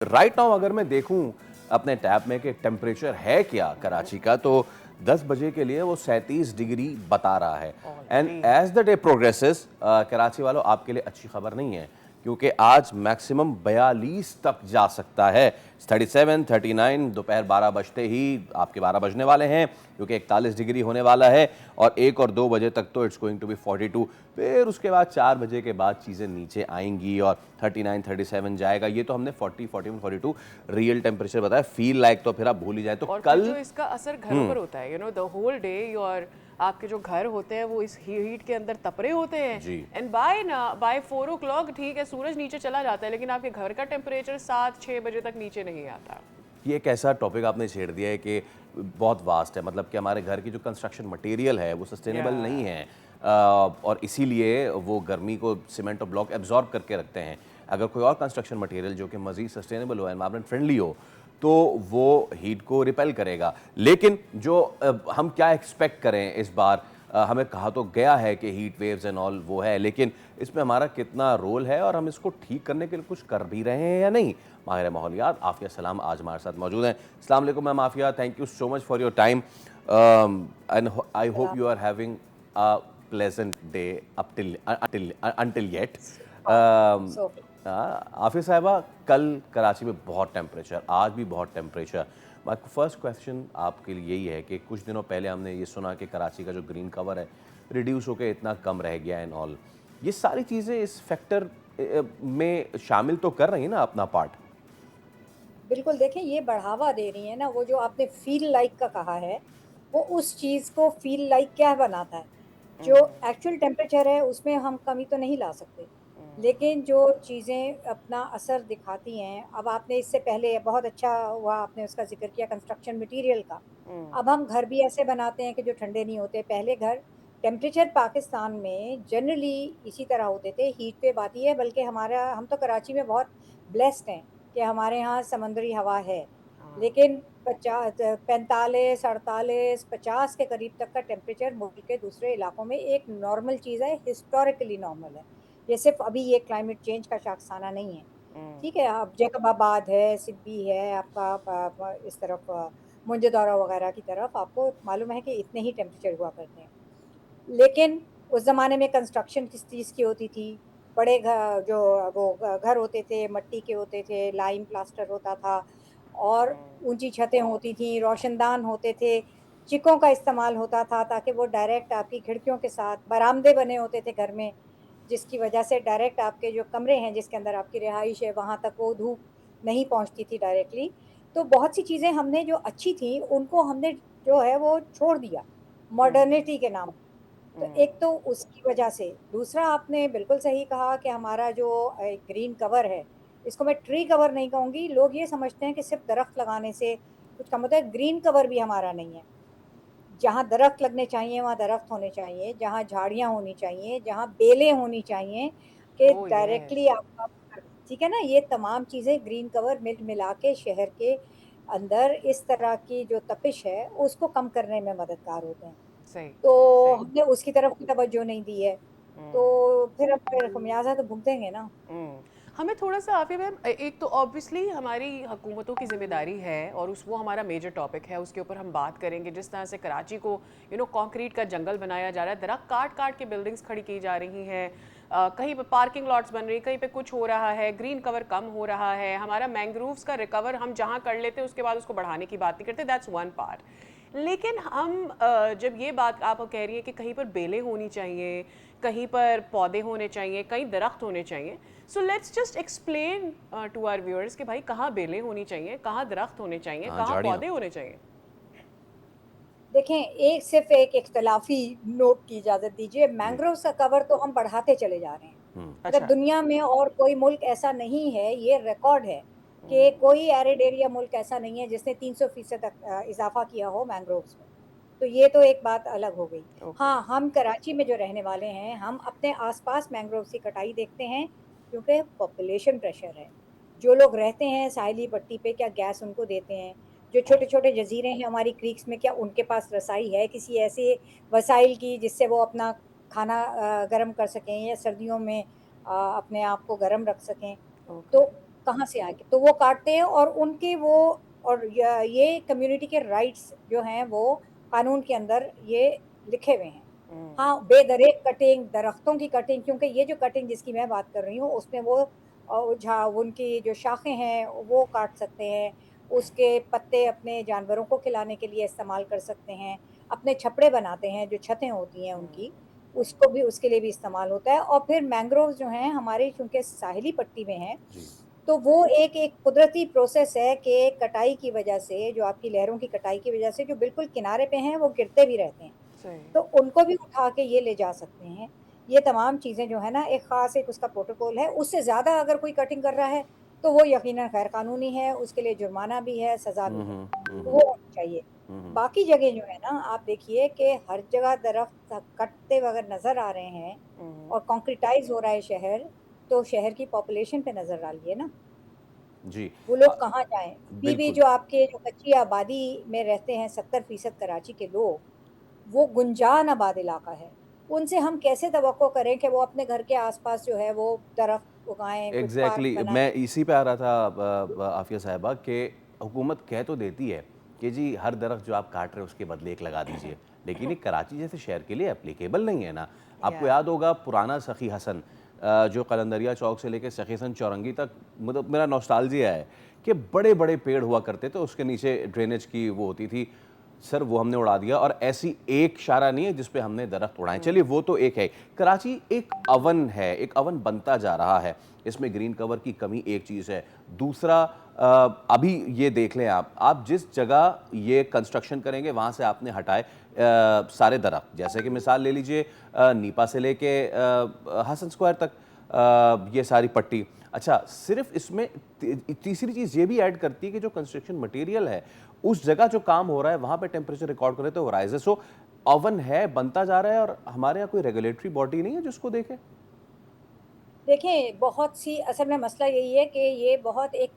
Right now अगर मैं देखूं अपने टैब में कि टेम्परेचर है क्या कराची का, तो 10 बजे के लिए वो 37 डिग्री बता रहा है। And already. As the day progresses, Karachi वालों आपके लिए अच्छी खबर नहीं है, क्योंकि आज मैक्सिमम 42 तक जा सकता है। 37, 39 दोपहर 12 बजते ही आपके 12 बजने वाले हैं, क्योंकि 41 डिग्री होने वाला है। और 1 और 2 बजे तक तो इट्स गोइंग टू बी 42। फिर उसके बाद 4 बजे के बाद चीज़ें नीचे आएंगी और 39, 37 जाएगा। ये तो हमने 40, 41, 42 रियल टेम्परेचर बताया। फील लाइक तो फिर आप भूल ही जाए। तो और फिर कल जो इसका असर घरों पर होता है, द होल डे योर आपके जो घर होते हैं वो इस हीट के अंदर तपरे होते हैं। जी, एंड बाय 4 o'clock ठीक है, सूरज नीचे चला जाता है, लेकिन आपके घर का टेम्परेचर 7-6 बजे तक नीचे नहीं आता। ये एक ऐसा टॉपिक आपने छेड़ दिया है कि बहुत वास्ट है। मतलब कि हमारे घर की जो कंस्ट्रक्शन मटेरियल है वो सस्टेनेबल नहीं या है, और इसीलिए वो गर्मी को सीमेंट और ब्लॉक एब्जॉर्ब करके रखते हैं। अगर कोई और कंस्ट्रक्शन मटेरियल जो कि मज़ीद सस्टेनेबल हो, एनवायरनमेंट फ्रेंडली हो, तो वो हीट को रिपेल करेगा। लेकिन जो हम क्या एक्सपेक्ट करें इस बार? हमें कहा तो गया है कि हीट वेव्स एंड ऑल वो है, लेकिन इसमें हमारा कितना रोल है और हम इसको ठीक करने के लिए कुछ कर भी रहे हैं या नहीं? माहिर माहौलियात आफिया सलाम आज हमारे साथ मौजूद हैं। अस्सलाम वालेकुम ma'am Afia, thank you so much for your time and I hope सलाम। You are having a pleasant day up till until yet. So far, so far. Afia साहिबा, कल कराची में बहुत टेम्परेचर, आज भी बहुत टेम्परेचर। माय फर्स्ट क्वेश्चन आपके लिए यही है कि कुछ दिनों पहले हमने ये सुना कि कराची का जो ग्रीन कवर है रिड्यूस होकर इतना कम रह गया एंड ऑल। ये सारी चीज़ें इस फैक्टर में शामिल तो कर रही हैं ना अपना पार्ट? बिल्कुल देखें, ये बढ़ावा दे रही है ना, वो जो आपने फ़ील लाइक का कहा है, वो उस चीज़ को फ़ील लाइक क्या बनाता है? जो एक्चुअल टेम्परेचर है उसमें हम कमी तो नहीं ला सकते, लेकिन जो चीज़ें अपना असर दिखाती हैं, अब आपने इससे पहले बहुत अच्छा हुआ आपने उसका ज़िक्र किया कंस्ट्रक्शन मटीरियल का। अब हम घर भी ऐसे बनाते हैं कि जो ठंडे नहीं होते। पहले घर टेम्परेचर पाकिस्तान में जनरली इसी तरह होते थे, हीट वेव आती है, बल्कि हमारा हम तो कराची में बहुत ब्लेस्ड हैं कि हमारे यहाँ समुद्री हवा है। लेकिन 45, 48, 50 के करीब तक का टेम्परेचर मुल्क के दूसरे इलाकों में एक नॉर्मल चीज़ है, हिस्टोरिकली नॉर्मल है। ये सिर्फ़ अभी ये क्लाइमेट चेंज का शाखसाना नहीं है। ठीक है, अब जैकबाबाद है, सिब्बी है, आपका प प इस तरफ मोइनजो-दारो वगैरह की तरफ आपको मालूम है कि इतने ही टेम्परेचर हुआ करते हैं। लेकिन उस ज़माने में कंस्ट्रक्शन किस चीज़ की होती थी? बड़े जो वो घर होते थे, मिट्टी के होते थे, लाइम प्लास्टर होता था और ऊँची छतें होती थीं, रोशनदान होते थे, चिकों का इस्तेमाल होता था ताकि वो डायरेक्ट आपकी खिड़कियों के साथ बरामदे बने होते थे घर में, जिसकी वजह से डायरेक्ट आपके जो कमरे हैं, जिसके अंदर आपकी रिहाइश है, वहाँ तक वो धूप नहीं पहुँचती थी डायरेक्टली। तो बहुत सी चीज़ें हमने जो अच्छी थी, उनको हमने जो है वो छोड़ दिया, मॉडर्निटी के नाम पे। तो एक तो उसकी वजह से, दूसरा आपने बिल्कुल सही कहा कि हमारा जो ग्रीन कवर है, इसको मैं ट्री कवर नहीं कहूँगी, लोग ये समझते हैं कि सिर्फ़ दरख़्त लगाने से कुछ कम होता है, ग्रीन कवर भी हमारा नहीं है। जहाँ दरख़्त लगने चाहिए, वहाँ दरख़्त होने चाहिए, जहाँ झाड़ियाँ होनी चाहिए, जहाँ बेलें होनी चाहिए कि ओह डायरेक्टली यस। आपका ठीक है ना? ये तमाम चीज़ें ग्रीन कवर मिल मिला के शहर के अंदर इस तरह की जो तपिश है, उसको कम करने में मददगार होते हैं। सही। तो सही। हमने उसकी तरफ भी तवज्जो नहीं दी है, तो फिर खमियाज़ा तो भुगतेंगे ना। हमें थोड़ा-सा आफ़िया मैम, एक तो ऑब्वियसली हमारी हुकूमतों की ज़िम्मेदारी है और उस वो हमारा मेजर टॉपिक है, उसके ऊपर हम बात करेंगे। जिस तरह से कराची को कंक्रीट का जंगल बनाया जा रहा है, दरख्त काट-काट के बिल्डिंग्स खड़ी की जा रही हैं, कहीं पे पार्किंग लॉट्स बन रही हैं, कहीं पे कुछ हो रहा है, ग्रीन कवर कम हो रहा है, हमारा मैंग्रोव्स का रिकवर हम जहाँ कर लेते हैं उसके बाद उसको बढ़ाने की बात नहीं करते, दैट्स वन पार्ट। लेकिन हम जब ये बात आप कह रही हैं कि कहीं पर बेलें होनी चाहिए, कहीं पर पौधे होने चाहिए, कहीं दरख्त होने चाहिए, so let's just explain to our viewers कि भाई कहाँ बेलें होनी चाहिए, कहाँ दरख्त होने चाहिए, हाँ, कहाँ झाड़ियाँ। पौधे होने चाहिए। देखें, एक सिर्फ़ एक इख्तिलाफ़ी नोट की इजाज़त दीजिए, जी। मैंग्रोव्स का कवर तो हम बढ़ाते चले जा रहे हैं। मतलब अच्छा। दुनिया में और कोई मुल्क ऐसा नहीं है, ये रिकॉर्ड है कि कोई एरिड एरिया मुल्क ऐसा नहीं है जिसने 300% तक इज़ाफ़ा किया हो मैंग्रोव्स में। तो ये तो एक बात अलग हो गई। ओके। हाँ, हम कराची में जो रहने वाले हैं, हम अपने आस-पास मैंग्रोव्स की कटाई देखते हैं क्योंकि पॉपुलेशन प्रेशर है। जो लोग रहते हैं साहिली पट्टी पे, क्या गैस उनको देते हैं? जो छोटे-छोटे जज़ीरे हैं हमारी क्रीक्स में, क्या उनके पास रसाई है किसी ऐसे वसाइल की जिससे वो अपना खाना गरम कर सकें या सर्दियों में अपने आप को गरम रख सकें? ओके। तो कहाँ से आएंगे, तो वो काटते हैं और उनके वो और ये कम्युनिटी के राइट्स जो हैं वो कानून के अंदर ये लिखे हुए हैं। हाँ, बेदरेक कटिंग, दरख्तों की कटिंग, क्योंकि ये जो कटिंग जिसकी मैं बात कर रही हूँ उसमें वो उनकी जो शाखें हैं वो काट सकते हैं, उसके पत्ते अपने जानवरों को खिलाने के लिए इस्तेमाल कर सकते हैं, अपने छपड़े बनाते हैं जो छतें होती हैं उनकी, उसको भी उसके लिए भी इस्तेमाल होता है। और फिर मैंग्रोव जो हैं हमारे चूँकि साहिली पट्टी में हैं, जी। तो वो एक कुदरती प्रोसेस है कि कटाई की वजह से, जो आपकी लहरों की कटाई की वजह से जो बिल्कुल किनारे पे हैं वो गिरते भी रहते हैं। सही। तो उनको भी उठा के ये ले जा सकते हैं। ये तमाम चीज़ें जो है ना एक ख़ास एक उसका प्रोटोकॉल है, उससे ज़्यादा अगर कोई कटिंग कर रहा है, तो वो यकीनन गैर कानूनी है, उसके लिए जुर्माना भी है, सज़ा भी है। तो वो होनी चाहिए। हम्म। बाकी जगह जो है ना आप देखिए कि हर जगह दरख्त कटते अगर नज़र आ रहे हैं और कंक्रीटाइज़ हो रहा है शहर, तो शहर की पॉपुलेशन पे नज़र डालिए ना। जी। वो लोग कहाँ जाएँ? अभी भी बिल्कुल। जो आपके जो कच्ची आबादी में रहते हैं 70% कराची के लोग, वो गुंजान आबाद इलाका है। उनसे हम कैसे तवक्को करें कि वो अपने घर के आस-पास जो है वो दरख्त उगाएँ, कुछ पार्क एग्जैक्टली बनाएँ। मैं इसी पे आ रहा था आफिया साहिबा कि हुकूमत कह तो देती है कि जी हर दरख्त जो आप काट रहे हैं उसके बदले एक लगा दीजिए, लेकिन ये कराची जैसे शहर के लिए एप्लीकेबल नहीं है ना। आपको या याद होगा पुराना सखी हसन जो कलंदरिया चौक से लेकर सखी हसन चौरंगी तक, मतलब मेरा नॉस्टैल्जिया है कि बड़े बड़े पेड़ हुआ करते थे, उसके नीचे ड्रेनेज की वो होती थी। सर वो हमने उड़ा दिया, और ऐसी एक शारा नहीं है जिस पे हमने दरख्त उड़ाए। चलिए वो तो एक है। कराची एक अवन है, एक अवन बनता जा रहा है, इसमें ग्रीन कवर की कमी एक चीज़ है। दूसरा अभी ये देख लें आप जिस जगह ये कंस्ट्रक्शन करेंगे वहाँ से आपने हटाए सारे दरख्त, जैसे कि मिसाल ले लीजिए नीपा से लेके हसन स्क्वायर तक ये सारी पट्टी। अच्छा, सिर्फ इसमें तीसरी चीज़ ये भी ऐड करती है कि जो कंस्ट्रक्शन मटेरियल है उस जगह जो काम हो रहा है वहाँ पे टेम्परेचर रिकॉर्ड करे तो राइजेस। सो ओवन है, बनता जा रहा है, और हमारे यहाँ कोई रेगुलेटरी बॉडी नहीं है जिसको देखे। देखें, बहुत सी असल में मसला यही है कि ये बहुत एक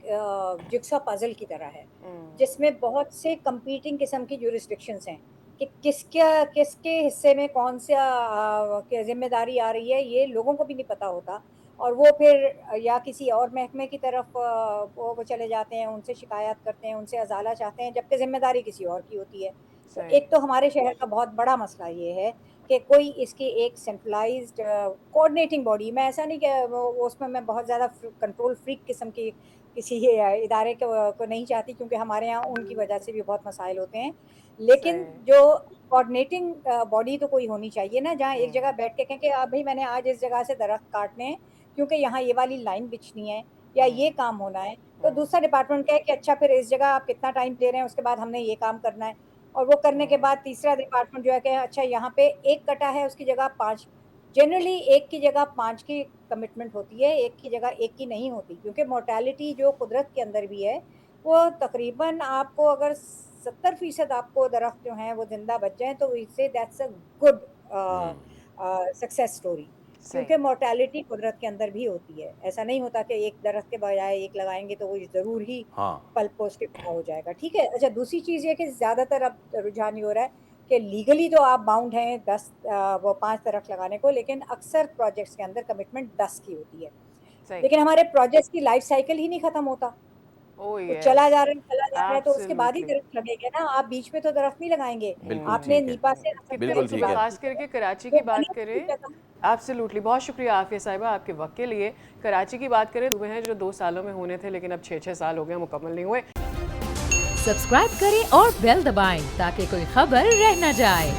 जिग्सॉ पज़ल की तरह है, जिसमें बहुत से कंपीटिंग किस्म की ज्यूरिसडिक्शंस हैं कि किसके हिस्से में कौन-सा क्या ज़िम्मेदारी आ रही है, ये लोगों को भी नहीं पता होता। और वो फिर या किसी और महकमे की तरफ वो चले जाते हैं, उनसे शिकायत करते हैं, उनसे अज़ाला चाहते हैं, जबकि ज़िम्मेदारी किसी और की होती है। तो सही। एक तो हमारे शहर का बहुत बड़ा मसला ये है कि कोई इसकी एक सेंट्रलाइज्ड कोऑर्डिनेटिंग बॉडी, मैं ऐसा नहीं कि वो उसमें मैं बहुत ज़्यादा कंट्रोल फ्रीक किस्म की किसी इदारे को नहीं चाहती, क्योंकि हमारे यहाँ उनकी वजह से भी बहुत मसाइल होते हैं। लेकिन सही। जो कोऑर्डिनेटिंग बॉडी तो कोई होनी चाहिए ना, जहाँ एक जगह बैठ के कहें कि भाई मैंने आज इस जगह से दरख्त काटने हैं क्योंकि यहाँ ये वाली लाइन बिछनी है या ये काम होना है। तो दूसरा डिपार्टमेंट कहे कि अच्छा फिर इस जगह आप कितना टाइम दे रहे हैं, उसके बाद हमने ये काम करना है। और वो करने के बाद तीसरा डिपार्टमेंट जो है कि अच्छा यहाँ पे 1 कटा है उसकी जगह 5, जनरली 1 की जगह 5 की कमिटमेंट होती है, 1 की जगह 1 की नहीं होती, क्योंकि मोर्टेलिटी जो कुदरत के अंदर भी है, वो तकरीबन आपको अगर 70% आपको दरख्त जो हैं वो ज़िंदा बच जाएँ तो इससे that's a good success story. सही। क्योंकि मोर्टेलिटी कुदरत के अंदर भी होती है। ऐसा नहीं होता कि एक दरख्त के बजाय एक लगाएँगे तो वो ज़रूर ही हाँ। फल पोस्ट के हो जाएगा, ठीक है? अच्छा, दूसरी चीज़ ये कि ज़्यादातर अब रुझान ये हो रहा है कि लीगली तो आप बाउंड हैं 10 वो 5 दरख्त लगाने को, लेकिन अक्सर प्रोजेक्ट्स के अंदर कमिटमेंट 10 की होती है। सही। लेकिन हमारे प्रोजेक्ट्स की लाइफ साइकिल ही नहीं खत्म होता। ओह वो यस। चला जा रहा है तो उसके बाद ही एब्सोल्युटली। दरख्त लगेंगे ना, आप बीच में तो दरख्त नहीं लगाएँगे। बिल्कुल आपने ठीक है। नीपा से हसन कितने बिल्कुल स्क्वायर की ठीक सुबह है। बात खास की है, करके कराची वो की बात बनी करें। उसकी जगह। एब्सोल्युटली, बहुत शुक्रिया आफिया साहिबा आपके वक्त के लिए। कराची की बात करें, हुए हैं जो 2 सालों में होने थे लेकिन अब 6-6 साल हो गए, मुकम्मल नहीं हुए। सब्सक्राइब करें और बेल दबाएं ताकि कोई खबर रह न जाए।